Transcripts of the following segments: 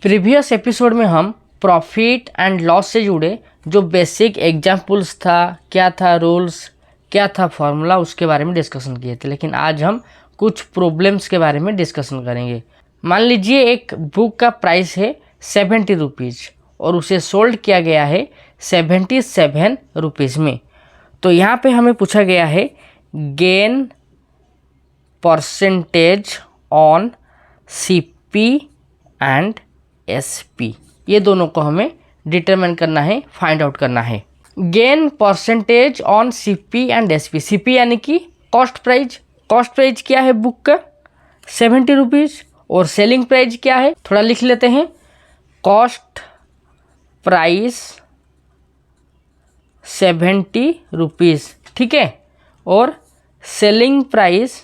Previous episode में हम profit and loss से जुड़े जो बेसिक एग्जाम्पल्स था, क्या था रूल्स, क्या था फॉर्मूला, उसके बारे में डिस्कशन किए थे। लेकिन आज हम कुछ प्रॉब्लम्स के बारे में डिस्कशन करेंगे। मान लीजिए एक बुक का प्राइस है 70 रुपीज़ और उसे सोल्ड किया गया है 77 रुपीज़ में। तो यहाँ पे हमें पूछा गया है gain percentage on CP and SP, ये दोनों को हमें डिटरमाइन करना है, फाइंड आउट करना है। Gain percentage on CP and SP। CP यानी कि कॉस्ट प्राइस। कॉस्ट प्राइस क्या है बुक का 70 रुपीज़ और सेलिंग प्राइस क्या है, थोड़ा लिख लेते हैं। कॉस्ट प्राइस 70 रुपीज़, ठीक है, और सेलिंग प्राइस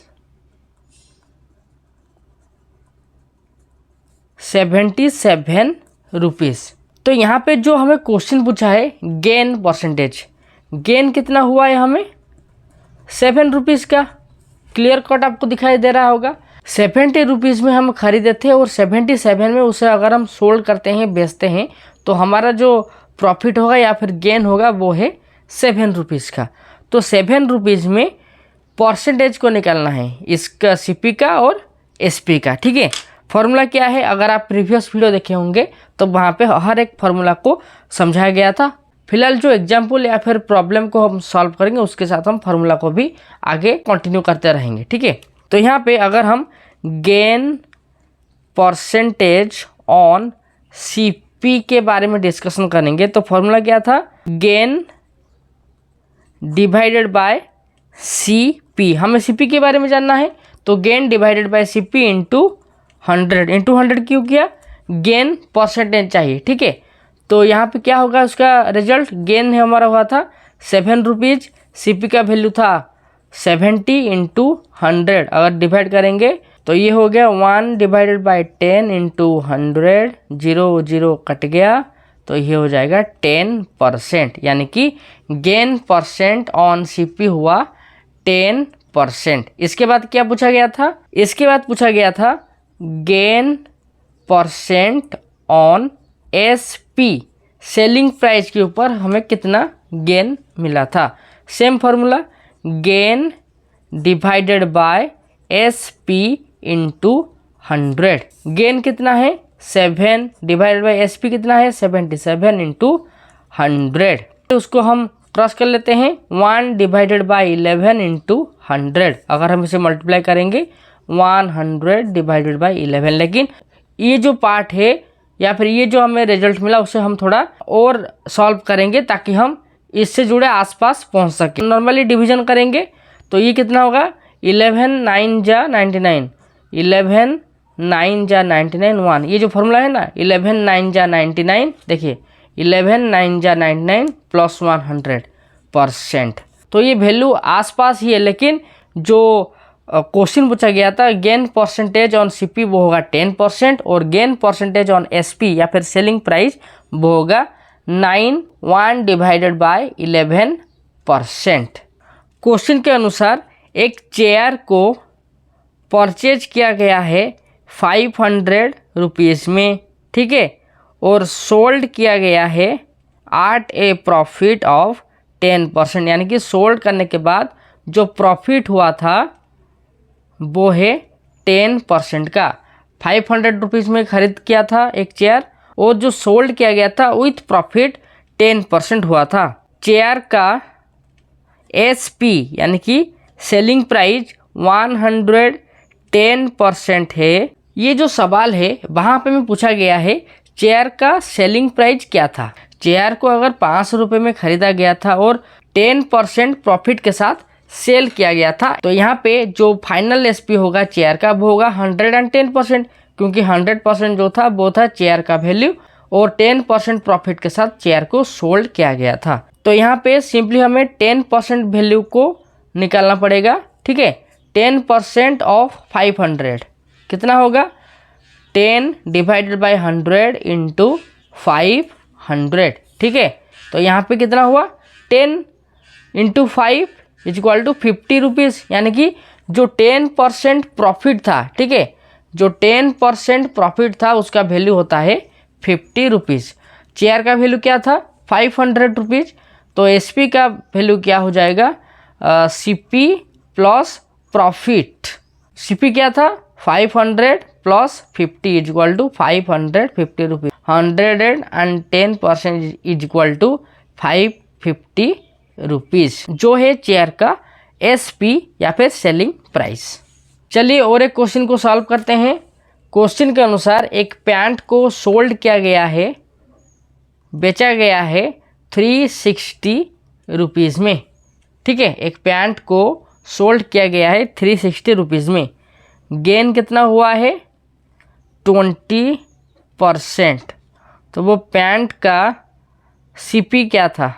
77 रुपीज़। तो यहाँ पे जो हमें क्वेश्चन पूछा है गेन परसेंटेज, गेन कितना हुआ है हमें 7 रुपीज़ का। क्लियर कट आपको दिखाई दे रहा होगा। 70 रुपीज़ में हम खरीदे थे और 77 में उसे अगर हम सोल्ड करते हैं, बेचते हैं, तो हमारा जो प्रॉफिट होगा या फिर गेन होगा वो है 7 रुपीज़ का। तो 7 रुपीज़ में परसेंटेज को निकालना है, इसका CP का और SP का, ठीक है। फार्मूला क्या है, अगर आप प्रीवियस वीडियो देखे होंगे तो वहाँ पे हर एक फार्मूला को समझाया गया था। फिलहाल जो एग्जाम्पल या फिर प्रॉब्लम को हम सॉल्व करेंगे उसके साथ हम फार्मूला को भी आगे कंटिन्यू करते रहेंगे, ठीक है। तो यहाँ पे अगर हम गेन परसेंटेज ऑन CP के बारे में डिस्कशन करेंगे तो फार्मूला क्या था, गेन डिवाइडेड बाय CP। हमें CP के बारे में जानना है तो gain divided by CP into 100 क्यों किया, गेन परसेंटेज चाहिए, ठीक है। तो यहाँ पे क्या होगा उसका रिजल्ट, गेन है हमारा हुआ था 7 रुपीज़, CP का वैल्यू था 70 इंटू 100। अगर डिवाइड करेंगे तो ये हो गया 1 डिवाइडेड बाई 10 इंटू 100, 0 0 कट गया, तो ये हो जाएगा 10%। यानी कि गेन परसेंट ऑन CP हुआ 10%। इसके बाद क्या पूछा गया था, इसके बाद पूछा गया था gain percent on SP, selling price के ऊपर हमें कितना गेन मिला था। Same formula, gain divided by SP into 100। Gain कितना है 7 डिवाइडेड बाय SP कितना है 77 इंटू 100। उसको हम क्रॉस कर लेते हैं, 1 डिवाइडेड बाय 11 इंटू 100। अगर हम इसे मल्टीप्लाई करेंगे 100 डिवाइडेड बाई 11। लेकिन ये जो पार्ट है या फिर ये जो हमें रिजल्ट मिला उसे हम थोड़ा और सॉल्व करेंगे ताकि हम इससे जुड़े आसपास पहुंच सकें। नॉर्मली डिवीजन करेंगे तो ये कितना होगा 11 9 जा 99, 11 9 जा 99 1। ये जो फॉर्मूला है ना 11 9 जा 99, देखिए 11 9 जा 99 प्लस 100%। तो ये वैल्यू आसपास ही है, लेकिन जो क्वेश्चन पूछा गया था गेन परसेंटेज ऑन CP वो होगा 10% और गेन परसेंटेज ऑन SP या फिर सेलिंग प्राइस वो होगा 1 डिवाइडेड बाय 11%। क्वेश्चन के अनुसार एक चेयर को परचेज किया गया है 500 रुपीज़ में, ठीक है, और सोल्ड किया गया है एट ए प्रॉफिट ऑफ 10%। यानी कि सोल्ड करने के बाद जो प्रॉफिट हुआ था वो है 10% का। 500 रुपीज़ में खरीद किया था एक चेयर और जो सोल्ड किया गया था विथ प्रॉफिट 10% हुआ था। चेयर का SP यानी कि सेलिंग प्राइस 110% है। ये जो सवाल है वहाँ पे में पूछा गया है चेयर का सेलिंग प्राइस क्या था। चेयर को अगर 500 रुपये में खरीदा गया था और 10% प्रॉफिट के साथ सेल किया गया था, तो यहाँ पे जो फाइनल SP होगा चेयर का वो होगा 110%, क्योंकि 100% जो था वो था चेयर का वैल्यू और 10% प्रॉफिट के साथ चेयर को सोल्ड किया गया था। तो यहाँ पे सिंपली हमें 10% वैल्यू को निकालना पड़ेगा, ठीक है। 10% ऑफ 500 कितना होगा 10 डिवाइडेड बाई 100 इंटू 500, ठीक है। तो यहाँ पे कितना हुआ 10 into 5 is equal to 50 rupees. यानी कि जो 10% प्रॉफिट था, ठीक है, जो 10% प्रॉफिट था उसका वैल्यू होता है 50 रुपीज़। चेयर का वैल्यू क्या था 500 रुपीज़, तो SP का वैल्यू क्या हो जाएगा CP प्लस प्रॉफिट। CP क्या था 500 plus 50 is equal to 550 rupees. 110% is equal to 550 rupees, जो है चेयर का SP या फिर सेलिंग प्राइस। चलिए और एक क्वेश्चन को सॉल्व करते हैं। क्वेश्चन के अनुसार एक पैंट को सोल्ड किया गया है, बेचा गया है 360 रुपीज़ में। ठीक है, एक पैंट को सोल्ड किया गया है 360 रुपीज़ में। गेन कितना हुआ है 20%। तो वो पैंट का CP क्या था,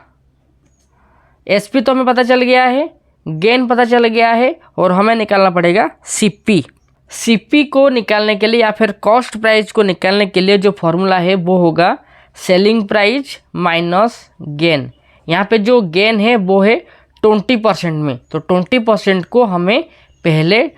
SP तो हमें पता चल गया है, गेन पता चल गया है, और हमें निकालना पड़ेगा CP। CP को निकालने के लिए या फिर कॉस्ट प्राइस को निकालने के लिए जो फॉर्मूला है वो होगा सेलिंग प्राइस माइनस गेन। यहाँ पे जो गेन है वो है 20% में, तो 20% को हमें पहले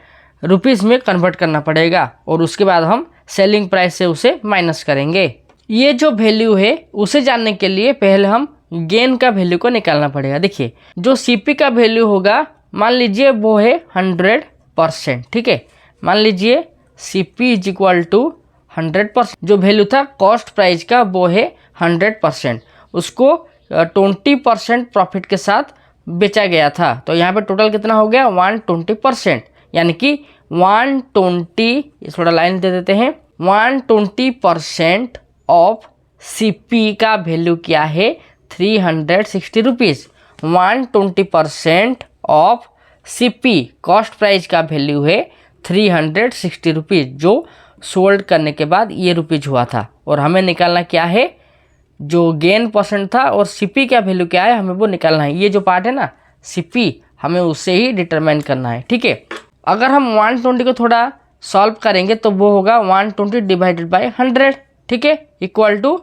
रुपीज़ में कन्वर्ट करना पड़ेगा और उसके बाद हम सेलिंग प्राइस से उसे माइनस करेंगे। ये जो वैल्यू है उसे जानने के लिए पहले हम गेन का वैल्यू को निकालना पड़ेगा। देखिए जो CP का वैल्यू होगा, मान लीजिए वो है 100%। ठीक है, मान लीजिए CP इज इक्वल टू 100%। जो वैल्यू था कॉस्ट प्राइस का वो है 100%, उसको 20% प्रॉफिट के साथ बेचा गया था। तो यहाँ पे टोटल कितना हो गया 120%, यानी कि 120, थोड़ा लाइन दे देते हैं, 120% ऑफ CP का वैल्यू क्या है 360 rupees. 120% of CP cost price का वैल्यू है 360 रुपीज़, जो सोल्ड करने के बाद ये रुपीज़ हुआ था। और हमें निकालना क्या है, जो गेन परसेंट था और CP का वैल्यू क्या है हमें वो निकालना है। ये जो पार्ट है ना CP, हमें उससे ही डिटरमाइन करना है। ठीक है, अगर हम 120 को थोड़ा सॉल्व करेंगे तो वो होगा 120 डिवाइडेड बाई 100। ठीक है, equal to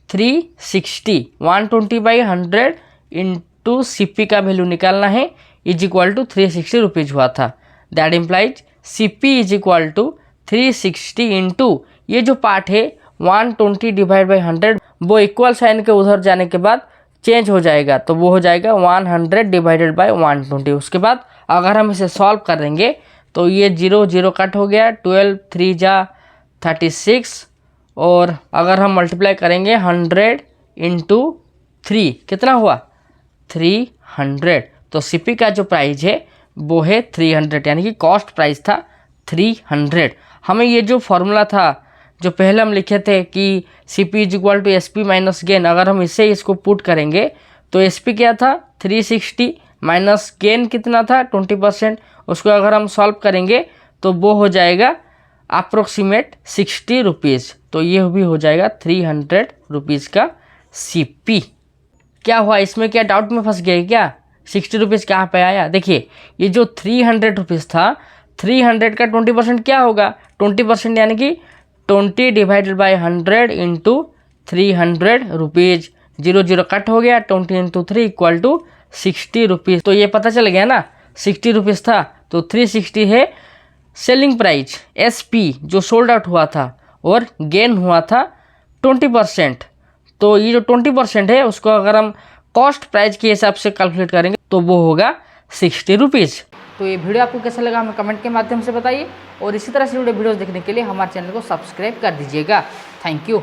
360। 120 by 100 into CP का वैल्यू निकालना है, इज इक्वल टू 360 रुपीज़ हुआ था। That implies CP is equal to 360 into ये जो पार्ट है 120 डिवाइड बाई 100, वो इक्वल साइन के उधर जाने के बाद चेंज हो जाएगा, तो वो हो जाएगा 100 डिवाइडेड बाई 120। उसके बाद अगर हम इसे सॉल्व करेंगे तो ये 0 0 कट हो गया, 12 3 जा 36, और अगर हम मल्टीप्लाई करेंगे 100 इंटू 3 कितना हुआ 300। तो CP का जो प्राइस है वो है 300, यानी कि कॉस्ट प्राइस था 300। हमें ये जो फॉर्मूला था जो पहले हम लिखे थे कि CP is equal to SP minus gain, अगर हम इसको पुट करेंगे तो SP क्या था 360 माइनस गेन कितना था 20%, उसको अगर हम सॉल्व करेंगे तो वो हो जाएगा अप्रोक्सीमेट 60 रुपीज़। तो ये भी हो जाएगा 300 रुपीज़ का CP। क्या हुआ, इसमें क्या डाउट में फंस गए क्या, 60 रुपीज़ कहाँ पे आया? देखिए ये जो 300 रुपीज़ था, 300 का 20% क्या होगा 20%, यानी कि 20 divided by 100 into 300 rupees. 0 0 cut हो गया, 20 इंटू 3 इक्वल टू 60 रुपीज़। तो ये पता चल गया ना 60 रुपीज़ था, तो 360 है सेलिंग प्राइस SP जो सोल्ड आउट हुआ था, और गेन हुआ था 20%। तो ये जो 20% है उसको अगर हम कॉस्ट प्राइस के हिसाब से कैलकुलेट करेंगे तो वो होगा 60 रुपीज़। तो ये वीडियो आपको कैसा लगा हमें कमेंट के माध्यम से बताइए, और इसी तरह से जुड़े वीडियोस देखने के लिए हमारे चैनल को सब्सक्राइब कर दीजिएगा। Thank you.